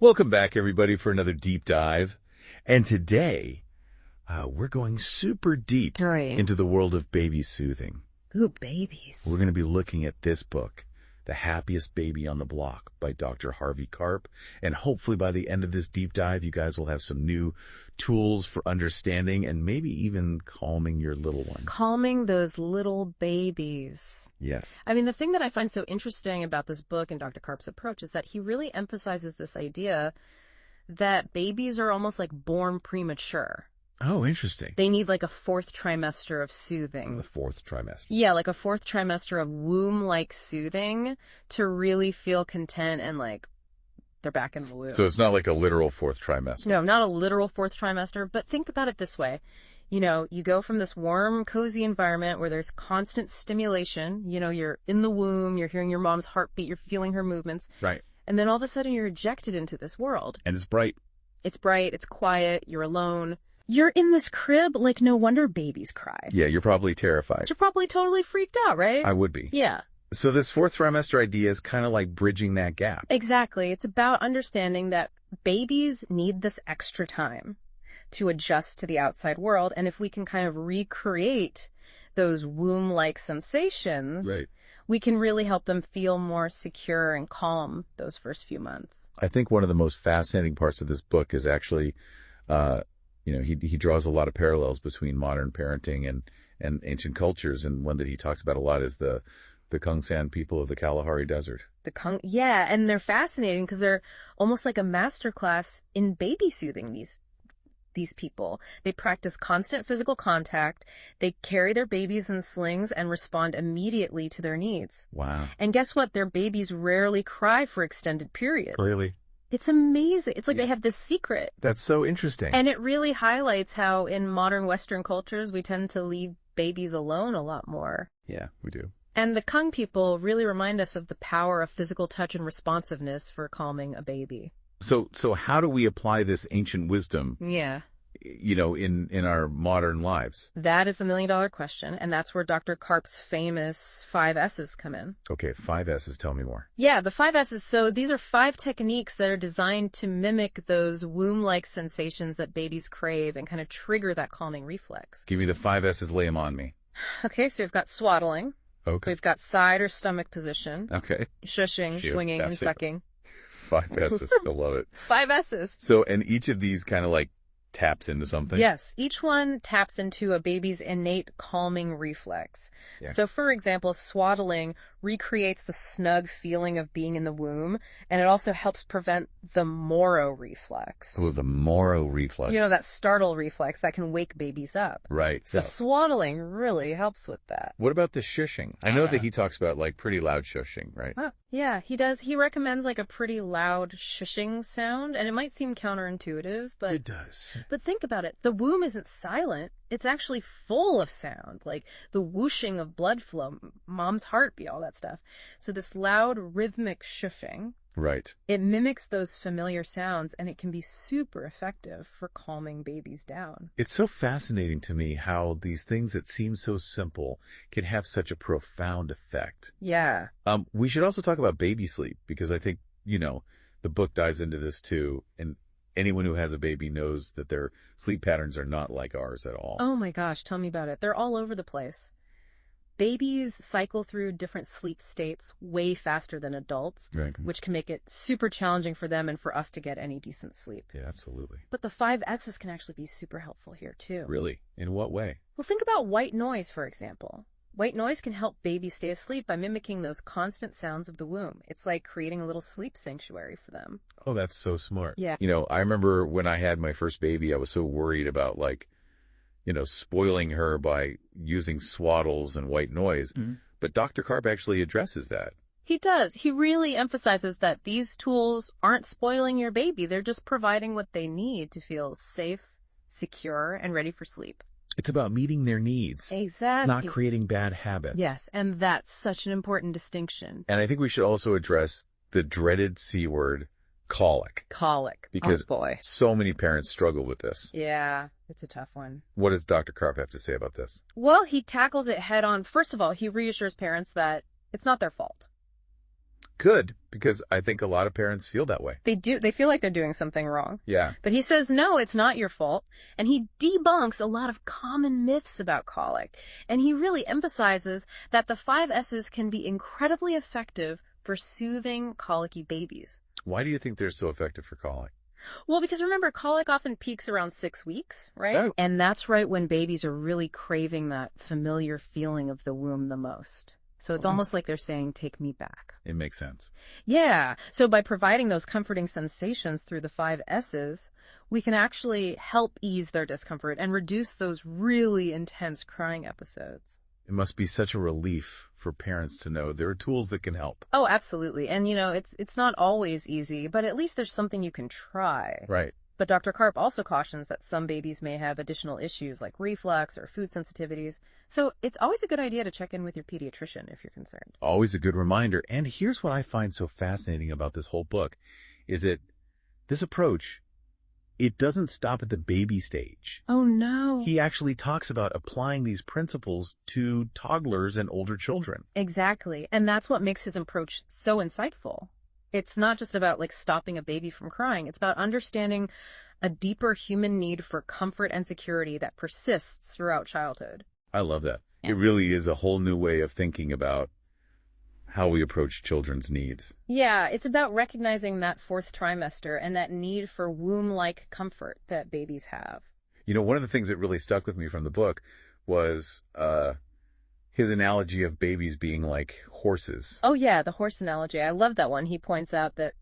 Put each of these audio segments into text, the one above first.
Welcome back, everybody, for another deep dive. And today, we're going super deep into the world of baby soothing. Ooh, babies. We're going to be looking at this book, The Happiest Baby on the Block by Dr. Harvey Karp. And hopefully by the end of this deep dive, you guys will have some new tools for understanding and maybe even calming your little one. Calming those little babies. Yes. I mean, the thing that I find so interesting about this book and Dr. Karp's approach is that he really emphasizes this idea that babies are almost like born premature. Oh, interesting. They need like a fourth trimester of soothing. The fourth trimester. Yeah, like a fourth trimester of womb-like soothing to really feel content and like they're back in the womb. So it's not like a literal fourth trimester. No, not a literal fourth trimester, but think about it this way. You know, you go from this warm, cozy environment where there's constant stimulation. You know, you're in the womb, you're hearing your mom's heartbeat, you're feeling her movements. Right. And then all of a sudden you're ejected into this world. And it's bright. It's bright, it's quiet, you're alone. You're in this crib, like no wonder babies cry. Yeah, you're probably terrified. You're probably totally freaked out, right? I would be. Yeah. So this fourth trimester idea is kind of like bridging that gap. Exactly. It's about understanding that babies need this extra time to adjust to the outside world. And if we can kind of recreate those womb-like sensations, Right. we can really help them feel more secure and calm those first few months. I think one of the most fascinating parts of this book is actually, he draws a lot of parallels between modern parenting and ancient cultures. And one that he talks about a lot is the Kung San people of the Kalahari Desert. Yeah, and they're fascinating because they're almost like a masterclass in baby soothing these people. They practice constant physical contact. They carry their babies in slings and respond immediately to their needs. Wow. And guess what? Their babies rarely cry for extended periods. Really? It's amazing. It's like they have this secret. That's so interesting. And it really highlights how in modern Western cultures we tend to leave babies alone a lot more. Yeah, we do. And the Kung people really remind us of the power of physical touch and responsiveness for calming a baby. So how do we apply this ancient wisdom, Yeah. in our modern lives? That is the million-dollar question, and that's where Dr. Karp's famous 5 S's come in. Okay, 5 S's. Tell me more. Yeah, the 5 S's. So these are 5 techniques that are designed to mimic those womb-like sensations that babies crave and kind of trigger that calming reflex. Give me the 5 S's. Lay them on me. Okay, so we've got swaddling. Okay. We've got side or stomach position. Okay. Shushing, swinging, and sucking. 5 S's. I love it. 5 S's. So, and each of these kind of like taps into something? Yes, each one taps into a baby's innate calming reflex. Yeah. So, for example, swaddling recreates the snug feeling of being in the womb, and it also helps prevent the Moro reflex. Oh, the Moro reflex. You know, that startle reflex that can wake babies up. Right. So swaddling really helps with that. What about the shushing? I know that he talks about like pretty loud shushing, right? Yeah, he does. He recommends like a pretty loud shushing sound, and it might seem counterintuitive, but It does. But think about it. The womb isn't silent. It's actually full of sound, like the whooshing of blood flow, mom's heartbeat, all that stuff. So this loud rhythmic shushing, Right. it mimics those familiar sounds, and it can be super effective for calming babies down. It's so fascinating to me how these things that seem so simple can have such a profound effect. Yeah. We should also talk about baby sleep because I think, the book dives into this too. And anyone who has a baby knows that their sleep patterns are not like ours at all. Oh my gosh, tell me about it. They're all over the place. Babies cycle through different sleep states way faster than adults, Right. which can make it super challenging for them and for us to get any decent sleep. Yeah, absolutely. But the 5 S's can actually be super helpful here too. Really? In what way? Well, think about white noise, for example. White noise can help babies stay asleep by mimicking those constant sounds of the womb. It's like creating a little sleep sanctuary for them. Oh, that's so smart. Yeah. I remember when I had my first baby, I was so worried about spoiling her by using swaddles and white noise. Mm-hmm. But Dr. Karp actually addresses that. He does. He really emphasizes that these tools aren't spoiling your baby. They're just providing what they need to feel safe, secure, and ready for sleep. It's about meeting their needs. Exactly. Not creating bad habits. Yes, and that's such an important distinction. And I think we should also address the dreaded C word, colic. Colic. Because oh boy, so many parents struggle with this. Yeah, it's a tough one. What does Dr. Karp have to say about this? Well, he tackles it head on. First of all, he reassures parents that it's not their fault. Good, because I think a lot of parents feel that way. They do. They feel like they're doing something wrong. Yeah. But he says, no, it's not your fault. And he debunks a lot of common myths about colic. And he really emphasizes that the 5S's can be incredibly effective for soothing colicky babies. Why do you think they're so effective for colic? Well, because remember, colic often peaks around 6 weeks, right? Oh. And that's right when babies are really craving that familiar feeling of the womb the most. So it's almost like they're saying, take me back. It makes sense. Yeah. So by providing those comforting sensations through the 5S's, we can actually help ease their discomfort and reduce those really intense crying episodes. It must be such a relief for parents to know there are tools that can help. Oh, absolutely. And it's not always easy, but at least there's something you can try. Right. But Dr. Karp also cautions that some babies may have additional issues like reflux or food sensitivities. So it's always a good idea to check in with your pediatrician if you're concerned. Always a good reminder. And here's what I find so fascinating about this whole book is that this approach, it doesn't stop at the baby stage. Oh, no. He actually talks about applying these principles to toddlers and older children. Exactly. And that's what makes his approach so insightful. It's not just about stopping a baby from crying. It's about understanding a deeper human need for comfort and security that persists throughout childhood. I love that. Yeah. It really is a whole new way of thinking about how we approach children's needs. Yeah, it's about recognizing that 4th trimester and that need for womb-like comfort that babies have. You know, one of the things that really stuck with me from the book was his analogy of babies being like horses. Oh, yeah, the horse analogy. I love that one. He points out that,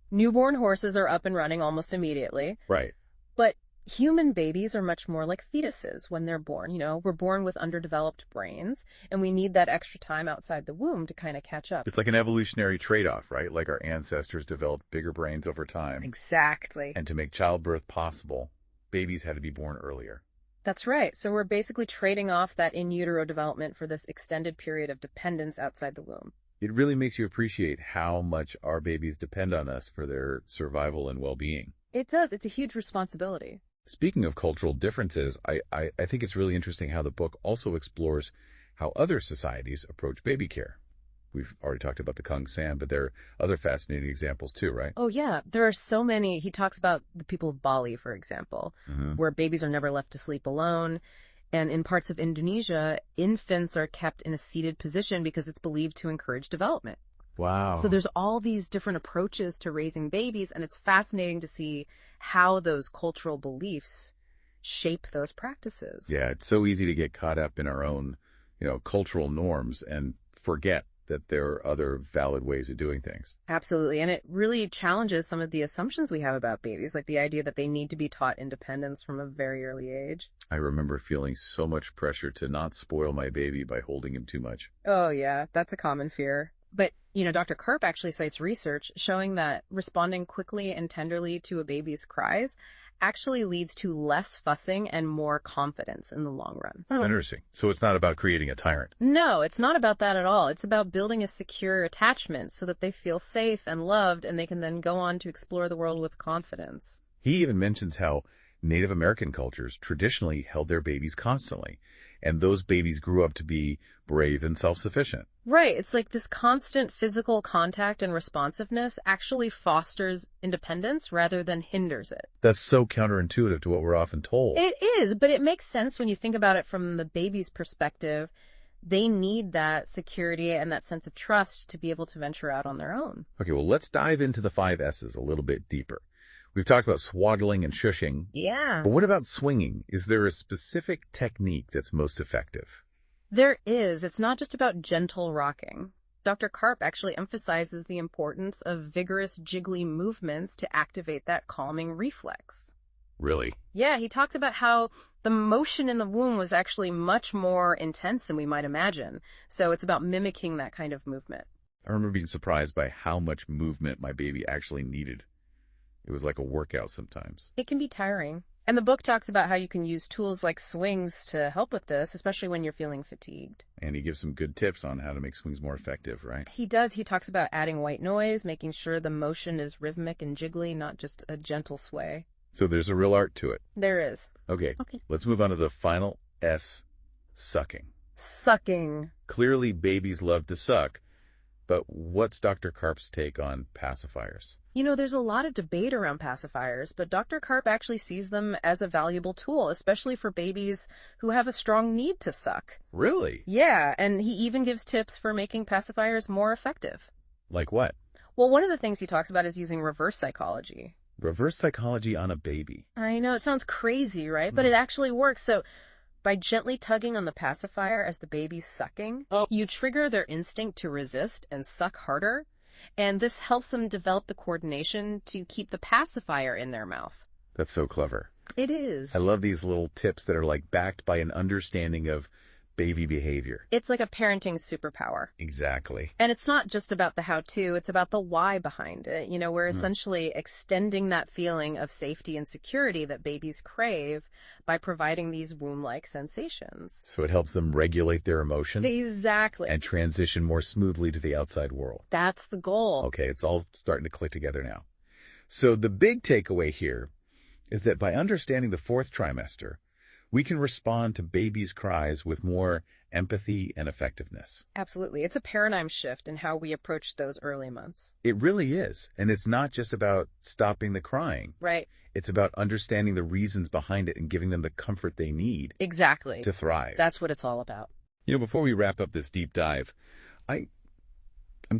newborn horses are up and running almost immediately. Right. But human babies are much more like fetuses when they're born. We're born with underdeveloped brains, and we need that extra time outside the womb to kind of catch up. It's like an evolutionary trade-off, right? Like our ancestors developed bigger brains over time. Exactly. And to make childbirth possible, babies had to be born earlier. That's right. So we're basically trading off that in utero development for this extended period of dependence outside the womb. It really makes you appreciate how much our babies depend on us for their survival and well-being. It does. It's a huge responsibility. Speaking of cultural differences, I think it's really interesting how the book also explores how other societies approach baby care. We've already talked about the Kung San, but there are other fascinating examples too, right? Oh, yeah. There are so many. He talks about the people of Bali, for example, where babies are never left to sleep alone. And in parts of Indonesia, infants are kept in a seated position because it's believed to encourage development. Wow. So there's all these different approaches to raising babies, and it's fascinating to see how those cultural beliefs shape those practices. Yeah, it's so easy to get caught up in our own, cultural norms and forget that there are other valid ways of doing things. Absolutely. And it really challenges some of the assumptions we have about babies, like the idea that they need to be taught independence from a very early age. I remember feeling so much pressure to not spoil my baby by holding him too much. Oh, yeah, that's a common fear. But, Dr. Karp actually cites research showing that responding quickly and tenderly to a baby's cries actually leads to less fussing and more confidence in the long run. Interesting. So it's not about creating a tyrant. No, it's not about that at all. It's about building a secure attachment so that they feel safe and loved, and they can then go on to explore the world with confidence. He even mentions how Native American cultures traditionally held their babies constantly, and those babies grew up to be brave and self-sufficient. Right. It's like this constant physical contact and responsiveness actually fosters independence rather than hinders it. That's so counterintuitive to what we're often told. It is, but it makes sense when you think about it from the baby's perspective. They need that security and that sense of trust to be able to venture out on their own. Okay, well, let's dive into the 5S's a little bit deeper. We've talked about swaddling and shushing. Yeah. But what about swinging? Is there a specific technique that's most effective? There is. It's not just about gentle rocking. Dr. Karp actually emphasizes the importance of vigorous jiggly movements to activate that calming reflex. Really? Yeah, he talks about how the motion in the womb was actually much more intense than we might imagine. So it's about mimicking that kind of movement. I remember being surprised by how much movement my baby actually needed. It was like a workout sometimes. It can be tiring. And the book talks about how you can use tools like swings to help with this, especially when you're feeling fatigued. And he gives some good tips on how to make swings more effective, right? He does. He talks about adding white noise, making sure the motion is rhythmic and jiggly, not just a gentle sway. So there's a real art to it. There is. Okay. Let's move on to the final S, sucking. Sucking. Clearly, babies love to suck, But what's Dr. Karp's take on pacifiers? There's a lot of debate around pacifiers, but Dr. Karp actually sees them as a valuable tool, especially for babies who have a strong need to suck. Really? Yeah, and he even gives tips for making pacifiers more effective. Like what? Well, one of the things he talks about is using reverse psychology. Reverse psychology on a baby. I know, it sounds crazy, right? But it actually works. So by gently tugging on the pacifier as the baby's sucking, you trigger their instinct to resist and suck harder. And this helps them develop the coordination to keep the pacifier in their mouth. That's so clever. It is. I love these little tips that are like backed by an understanding of baby behavior. It's like a parenting superpower. Exactly. And it's not just about the how-to, it's about the why behind it. We're essentially extending that feeling of safety and security that babies crave by providing these womb-like sensations. So it helps them regulate their emotions. Exactly. And transition more smoothly to the outside world. That's the goal. Okay, it's all starting to click together now. So the big takeaway here is that by understanding the fourth trimester, we can respond to babies' cries with more empathy and effectiveness. Absolutely. It's a paradigm shift in how we approach those early months. It really is. And it's not just about stopping the crying. Right. It's about understanding the reasons behind it and giving them the comfort they need. Exactly. To thrive. That's what it's all about. Before we wrap up this deep dive, I'm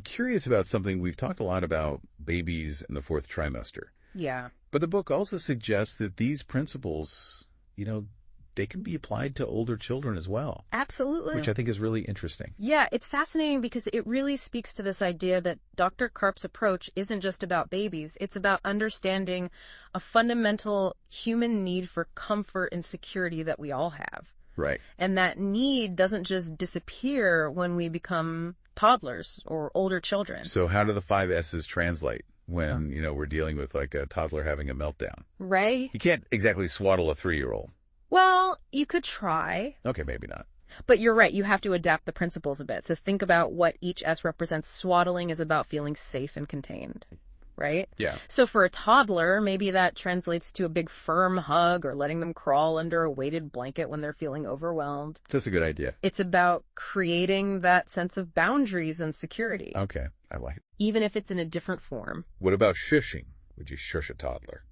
curious about something. We've talked a lot about babies in the fourth trimester. Yeah. But the book also suggests that these principles, they can be applied to older children as well. Absolutely. Which I think is really interesting. Yeah, it's fascinating because it really speaks to this idea that Dr. Karp's approach isn't just about babies. It's about understanding a fundamental human need for comfort and security that we all have. Right. And that need doesn't just disappear when we become toddlers or older children. So how do the 5 S's translate when, we're dealing with like a toddler having a meltdown? Right. You can't exactly swaddle a 3-year-old. Well, you could try. Okay, maybe not. But you're right. You have to adapt the principles a bit. So think about what each S represents. Swaddling is about feeling safe and contained, right? Yeah. So for a toddler, maybe that translates to a big firm hug or letting them crawl under a weighted blanket when they're feeling overwhelmed. That's a good idea. It's about creating that sense of boundaries and security. Okay, I like it. Even if it's in a different form. What about shushing? Would you shush a toddler?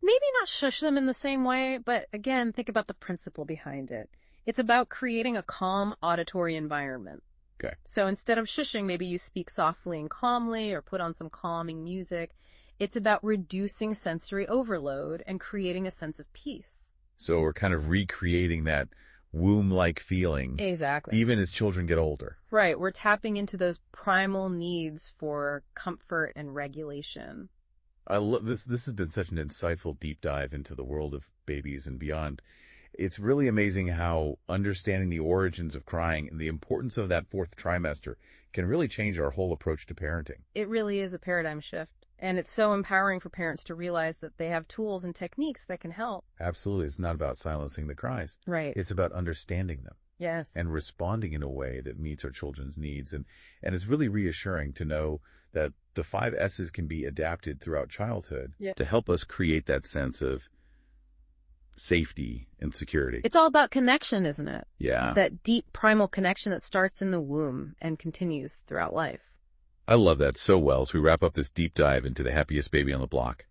Maybe not shush them in the same way, but again, think about the principle behind it. It's about creating a calm auditory environment. Okay. So instead of shushing, maybe you speak softly and calmly or put on some calming music. It's about reducing sensory overload and creating a sense of peace. So we're kind of recreating that womb-like feeling. Exactly. Even as children get older. Right. We're tapping into those primal needs for comfort and regulation. I love this. This has been such an insightful deep dive into the world of babies and beyond. It's really amazing how understanding the origins of crying and the importance of that fourth trimester can really change our whole approach to parenting. It really is a paradigm shift. And it's so empowering for parents to realize that they have tools and techniques that can help. Absolutely. It's not about silencing the cries. Right. It's about understanding them. Yes. And responding in a way that meets our children's needs. And it's really reassuring to know that the 5 S's can be adapted throughout childhood to help us create that sense of safety and security. It's all about connection, isn't it? Yeah. That deep primal connection that starts in the womb and continues throughout life. I love that so well as we wrap up this deep dive into the happiest baby on the block.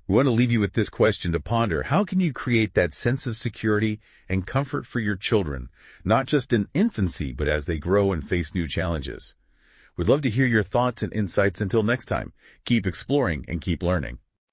We want to leave you with this question to ponder. How can you create that sense of security and comfort for your children, not just in infancy, but as they grow and face new challenges? We'd love to hear your thoughts and insights. Until next time, keep exploring and keep learning.